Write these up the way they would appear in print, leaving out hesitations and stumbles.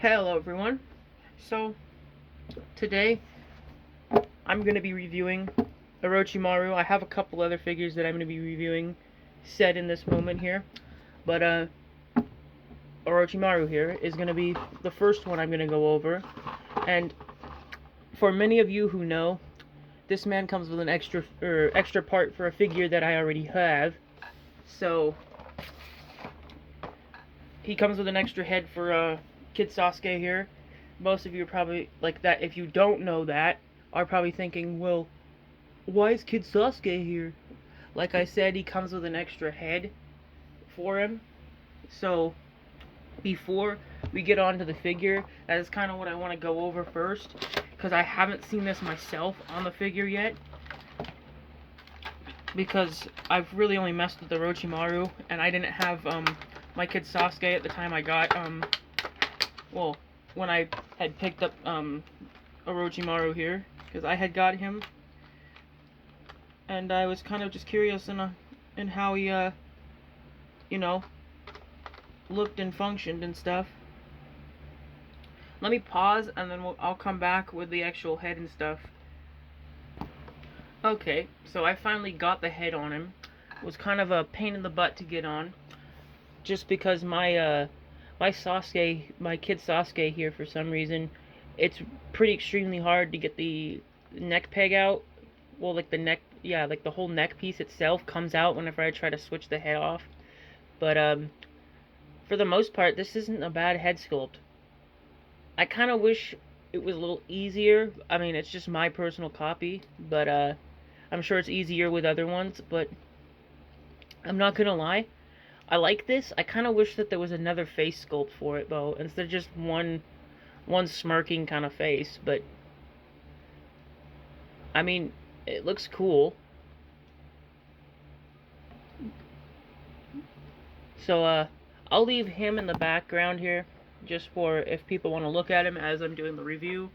Hello everyone. So today I'm going to be reviewing Orochimaru. I have a couple other figures that I'm going to be reviewing set in this moment here. But Orochimaru here is going to be the first one I'm going to go over. And for many of you who know, this man comes with an extra part for a figure that I already have. So he comes with an extra head for Kid Sasuke here. Most of you are probably like that. If you don't know that, are probably thinking, well, why is Kid Sasuke here? Like I said, he comes with an extra head for him. So before we get on to the figure, that is kind of what I want to go over first, because I haven't seen this myself on the figure yet. Because I've really only messed with the Orochimaru, and I didn't have my Kid Sasuke at the time I got well, when I had picked up Orochimaru here, because I had got him, and I was kind of just curious in how he looked and functioned and stuff. Let me pause, and then I'll come back with the actual head and stuff. Okay, so I finally got the head on him. It was kind of a pain in the butt to get on, just because my Sasuke, my Kid Sasuke here, for some reason, it's pretty extremely hard to get the neck peg out. Well, like the neck, yeah, like the whole neck piece itself comes out whenever I try to switch the head off. But for the most part, this isn't a bad head sculpt. I kind of wish it was a little easier. I mean, it's just my personal copy, but I'm sure it's easier with other ones. But I'm not gonna lie, I like this. I kind of wish that there was another face sculpt for it, though, instead of just one smirking kind of face. But I mean, it looks cool. So I'll leave him in the background here, just for if people want to look at him as I'm doing the review.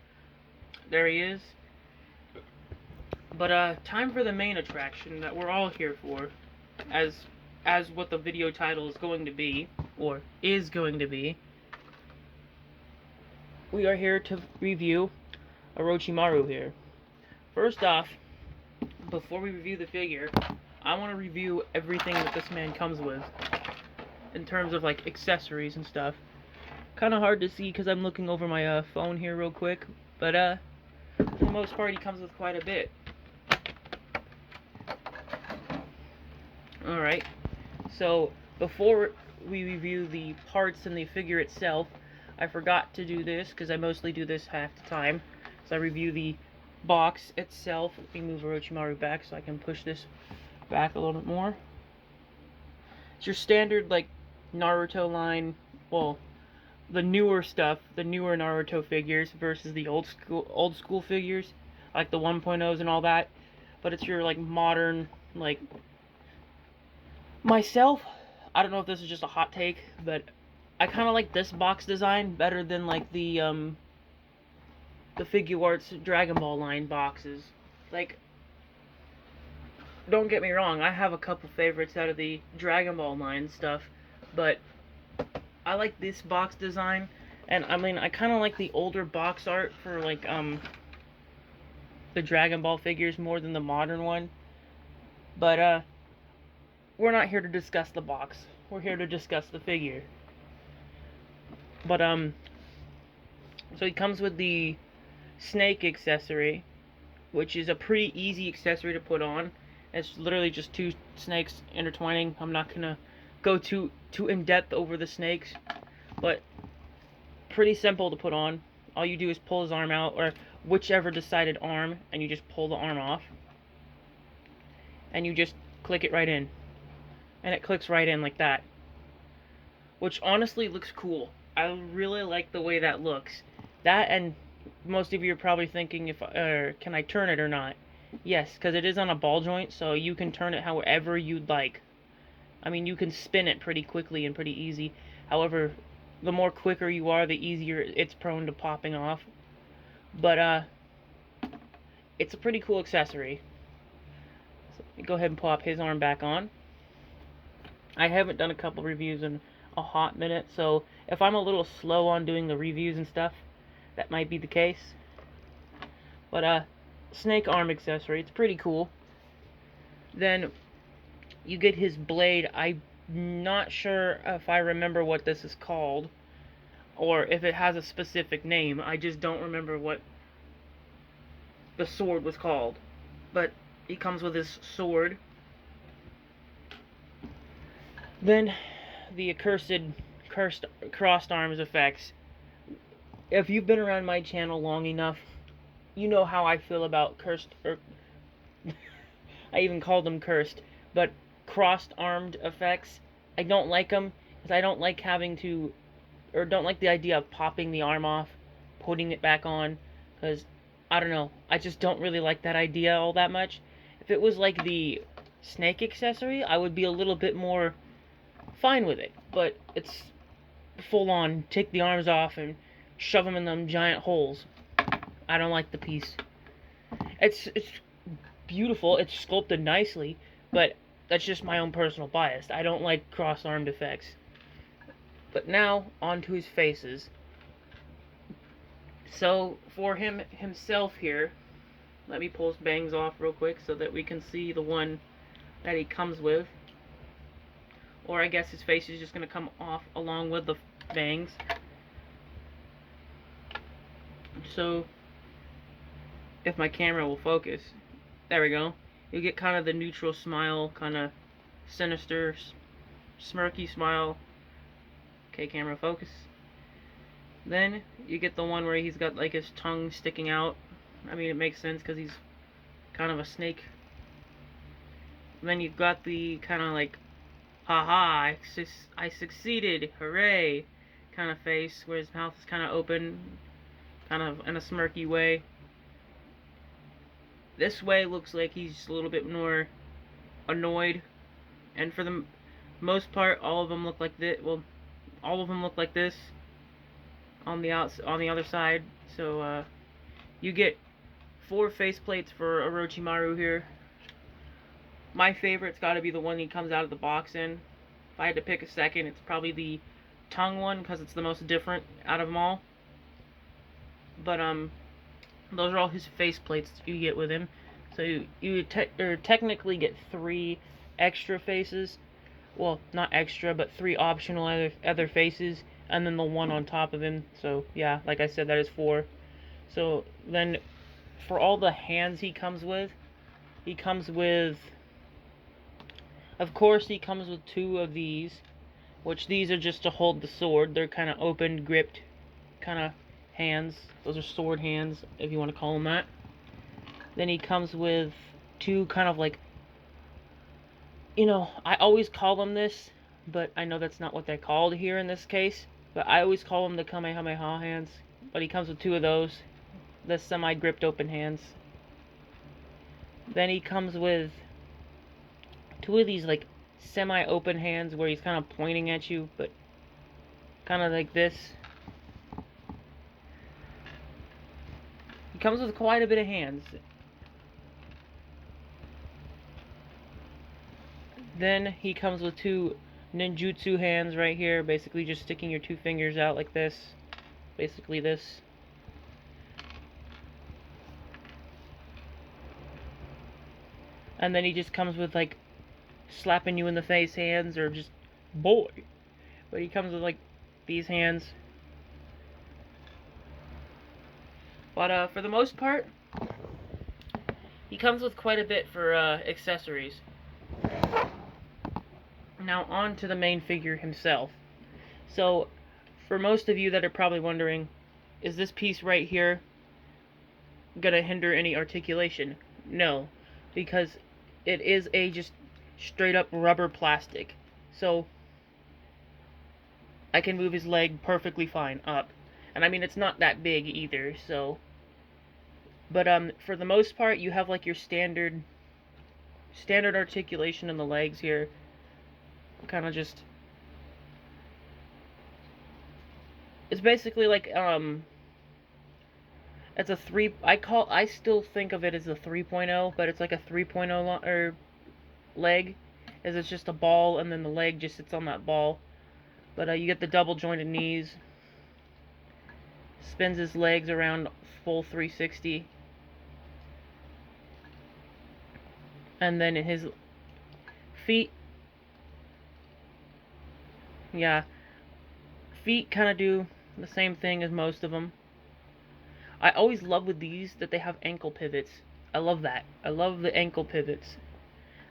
There he is. But time for the main attraction that we're all here for, as what the video title is going to be, or is going to be. We are here to review Orochimaru here. First off, before we review the figure, I want to review everything that this man comes with, in terms of like accessories and stuff. Kind of hard to see because I'm looking over my phone here real quick, but for the most part he comes with quite a bit. Alright, so before we review the parts and the figure itself, I forgot to do this because I mostly do this half the time. So I review the box itself. Let me move Orochimaru back so I can push this back a little bit more. It's your standard like Naruto line, well, the newer stuff, the newer Naruto figures versus the old school figures, like the 1.0s and all that. But it's your like modern, like, myself, I don't know if this is just a hot take, but I kind of like this box design better than like the figuarts Dragon Ball line boxes. Like, don't get me wrong, I have a couple favorites out of the Dragon Ball line stuff, but I like this box design, and I mean, I kind of like the older box art for like the Dragon Ball figures more than the modern one. But we're not here to discuss the box. We're here to discuss the figure. But so he comes with the snake accessory, which is a pretty easy accessory to put on. It's literally just two snakes intertwining. I'm not gonna go too in depth over the snakes, but pretty simple to put on. All you do is pull his arm out, or whichever decided arm, and you just pull the arm off, and you just click it right in, and it clicks right in like that, which honestly looks cool. I really like the way that looks. That, and most of you are probably thinking, if can I turn it or not? Yes, because it is on a ball joint, so you can turn it however you'd like. I mean, you can spin it pretty quickly and pretty easy. However, the more quicker you are, the easier it's prone to popping off. But it's a pretty cool accessory. So let me go ahead and pop his arm back on. I haven't done a couple reviews a hot minute, so if I'm a little slow on doing the reviews and stuff, that might be the case. But snake arm accessory, it's pretty cool. Then you get his blade. I'm not sure if I remember what this is called, or if it has a specific name. I just don't remember what the sword was called. But he comes with his sword. Then the cursed crossed arms effects. If you've been around my channel long enough, you know how I feel about cursed, or I even called them cursed, but crossed armed effects. I don't like them because I don't like having to, or don't like the idea of popping the arm off, putting it back on, because I don't know, I just don't really like that idea all that much. If it was like the snake accessory, I would be a little bit more fine with it, but it's full on take the arms off and shove them in them giant holes. I don't like the piece. It's beautiful, it's sculpted nicely, but that's just my own personal bias. I don't like cross-armed effects. But now, on to his faces. So, for himself here, let me pull his bangs off real quick so that we can see the one that he comes with. Or I guess his face is just going to come off along with the bangs. So, if my camera will focus, there we go. You get kind of the neutral smile, kind of sinister, smirky smile. Okay, camera focus. Then you get the one where he's got like his tongue sticking out. I mean, it makes sense because he's kind of a snake. And then you've got the kind of like, haha, I succeeded, hooray, kind of face, where his mouth is kind of open, kind of in a smirky way. This way looks like he's a little bit more annoyed, and for the most part, all of them look like this. Well, all of them look like this on the other side. So you get 4 faceplates for Orochimaru here. My favorite's got to be the one he comes out of the box in. If I had to pick a second, it's probably the tongue one because it's the most different out of them all. But those are all his faceplates you get with him. So you technically get 3 extra faces. Well, not extra, but 3 optional other faces, and then the one on top of him. So yeah, like I said, that is 4. So then, for all the hands he comes with, of course, he comes with 2 of these, which these are just to hold the sword. They're kind of open, gripped, kind of hands. Those are sword hands, if you want to call them that. Then he comes with 2 kind of like, you know, I always call them this, but I know that's not what they're called here in this case. But I always call them the Kamehameha hands. But he comes with 2 of those, the semi-gripped open hands. Then he comes with 2 of these like semi-open hands where he's kind of pointing at you, but kind of like this. He comes with quite a bit of hands. Then he comes with 2 ninjutsu hands right here, basically just sticking your 2 fingers out like this. Basically this. And then he just comes with like slapping you in the face hands, or just boy. But he comes with like these hands. But for the most part, he comes with quite a bit for accessories. Now on to the main figure himself. So, for most of you that are probably wondering, is this piece right here gonna hinder any articulation? No, because it is a just straight up rubber plastic. So, I can move his leg perfectly fine up. And I mean, it's not that big either, so. But for the most part, you have like your standard articulation in the legs here. Kind of just, it's basically like it's a 3, I still think of it as a 3.0, but it's like a 3.0 leg, as it's just a ball and then the leg just sits on that ball. But you get the double jointed knees. Spins his legs around full 360. And then his feet, yeah, feet kind of do the same thing as most of them. I always love with these that they have ankle pivots. I love that. I love the ankle pivots.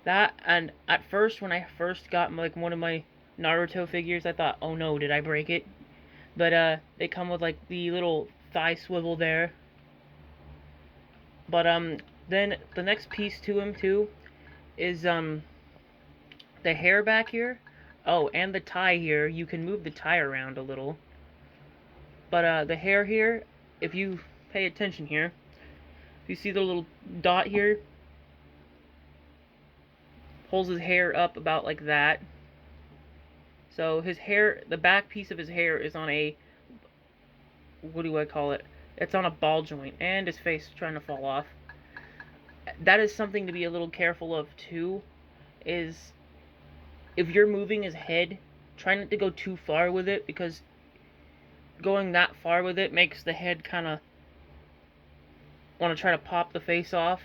That, and at first when I first got like one of my Naruto figures, I thought, oh no, did I break it? But they come with like the little thigh swivel there. But then the next piece to him too is the hair back here. Oh, and the tie here. You can move the tie around a little. But the hair here, if you pay attention here, if you see the little dot here, pulls his hair up about like that. So his hair, the back piece of his hair is on a, what do I call it? It's on a ball joint, and his face is trying to fall off. That is something to be a little careful of too, is if you're moving his head, try not to go too far with it, because going that far with it makes the head kind of want to try to pop the face off.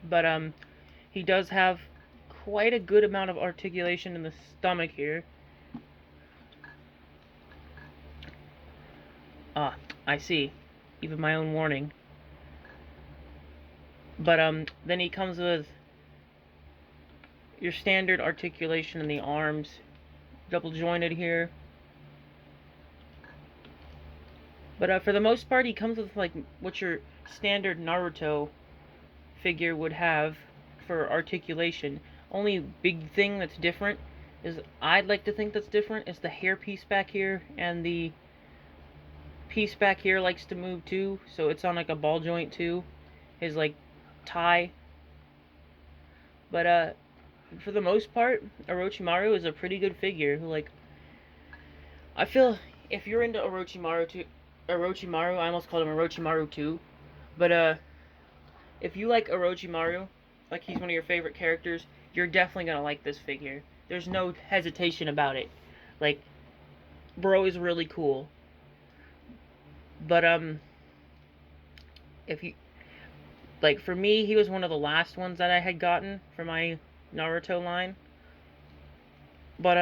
But he does have quite a good amount of articulation in the stomach here. Ah, I see. Even my own warning. But then he comes with your standard articulation in the arms, double jointed here. But for the most part, he comes with like what your standard Naruto figure would have for articulation. Only big thing that's different is, I'd like to think that's different, is the hair piece back here, and the piece back here likes to move too, so it's on like a ball joint too, his like tie. But for the most part, Orochimaru is a pretty good figure. Like, I feel if you're into Orochimaru, I almost called him Orochimaru 2, but if you like Orochimaru, like he's one of your favorite characters, you're definitely gonna like this figure. There's no hesitation about it. Like, bro is really cool. But if you, like, for me, he was one of the last ones that I had gotten for my Naruto line. But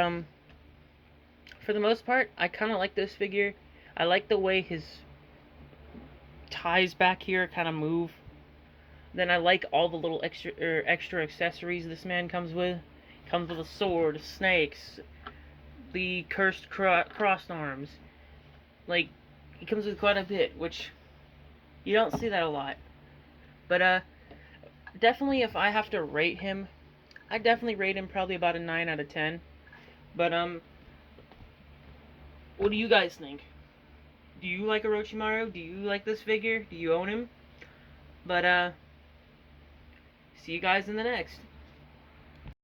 for the most part, I kind of like this figure. I like the way his ties back here kind of move. Then I like all the little extra accessories this man comes with. Comes with a sword, snakes, the cursed crossed arms. Like, he comes with quite a bit, which you don't see that a lot. But definitely, if I have to rate him, I definitely rate him probably about a 9 out of 10. But what do you guys think? Do you like Orochimaru? Do you like this figure? Do you own him? But see you guys in the next.